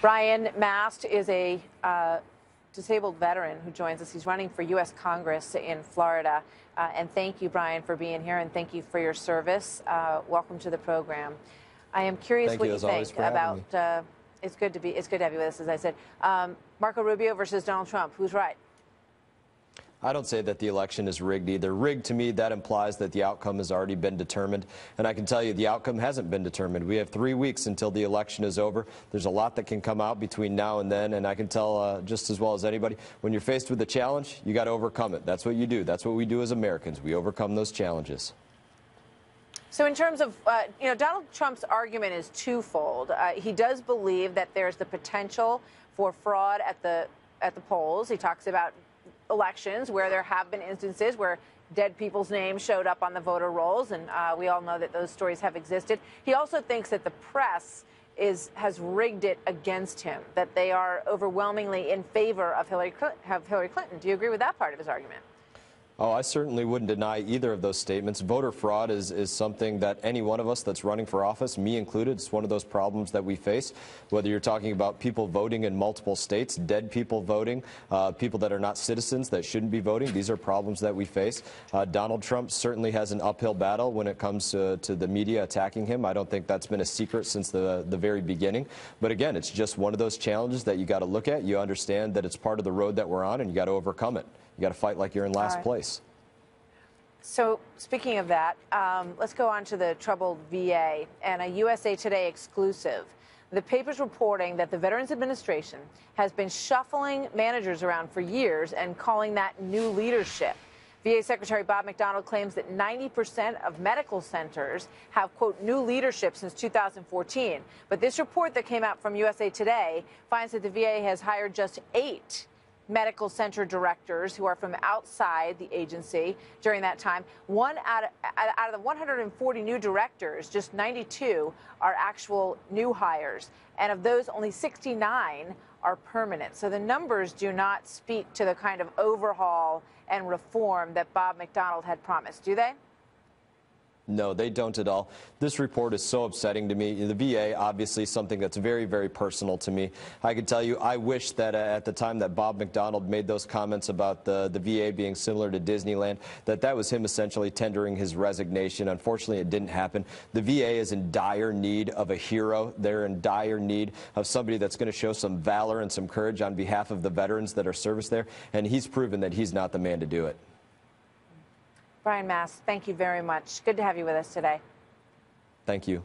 Brian Mast is a disabled veteran who joins us. He's running for U.S. Congress in Florida. And thank you, Brian, for being here, and thank you for your service. Welcome to the program. I am curious what you think about. It's good to have you with us, as I said. Marco Rubio versus Donald Trump. Who's right? I don't say that the election is rigged either. Rigged, to me, that implies that the outcome has already been determined. And I can tell you the outcome hasn't been determined. We have 3 weeks until the election is over. There's a lot that can come out between now and then. And I can tell just as well as anybody, when you're faced with a challenge, you got to overcome it. That's what you do. That's what we do as Americans. We overcome those challenges. So in terms of, Donald Trump's argument is twofold. He does believe that there's the potential for fraud at the polls. He talks about elections where there have been instances where dead people's names showed up on the voter rolls, and we all know that those stories have existed. He also thinks that the press has rigged it against him, that they are overwhelmingly in favor of Hillary Clinton. Do you agree with that part of his argument? Oh, I certainly wouldn't deny either of those statements. Voter fraud is something that any one of us that's running for office, me included, it's one of those problems that we face. Whether you're talking about people voting in multiple states, dead people voting, people that are not citizens that shouldn't be voting, these are problems that we face. Donald Trump certainly has an uphill battle when it comes to the media attacking him. I don't think that's been a secret since the very beginning. But again, it's just one of those challenges that you got to look at. You understand that it's part of the road that we're on, and you got to overcome it. You got to fight like you're in last place. So speaking of that, let's go on to the troubled VA and a USA Today exclusive. The paper's reporting that the Veterans Administration has been shuffling managers around for years and calling that new leadership. VA Secretary Bob McDonald claims that 90% of medical centers have, quote, new leadership since 2014. But this report that came out from USA Today finds that the VA has hired just 8 medical center directors who are from outside the agency during that time. Out of the 140 new directors, just 92 are actual new hires. And of those, only 69 are permanent. So the numbers do not speak to the kind of overhaul and reform that Bob McDonald had promised, do they? No, they don't at all. This report is so upsetting to me. The VA, obviously, something that's very, very personal to me. I can tell you, I wish that at the time that Bob McDonald made those comments about the VA being similar to Disneyland, that was him essentially tendering his resignation. Unfortunately, it didn't happen. The VA is in dire need of a hero. They're in dire need of somebody that's going to show some valor and some courage on behalf of the veterans that are serviced there, and he's proven that he's not the man to do it. Brian Mast, thank you very much. Good to have you with us today. Thank you.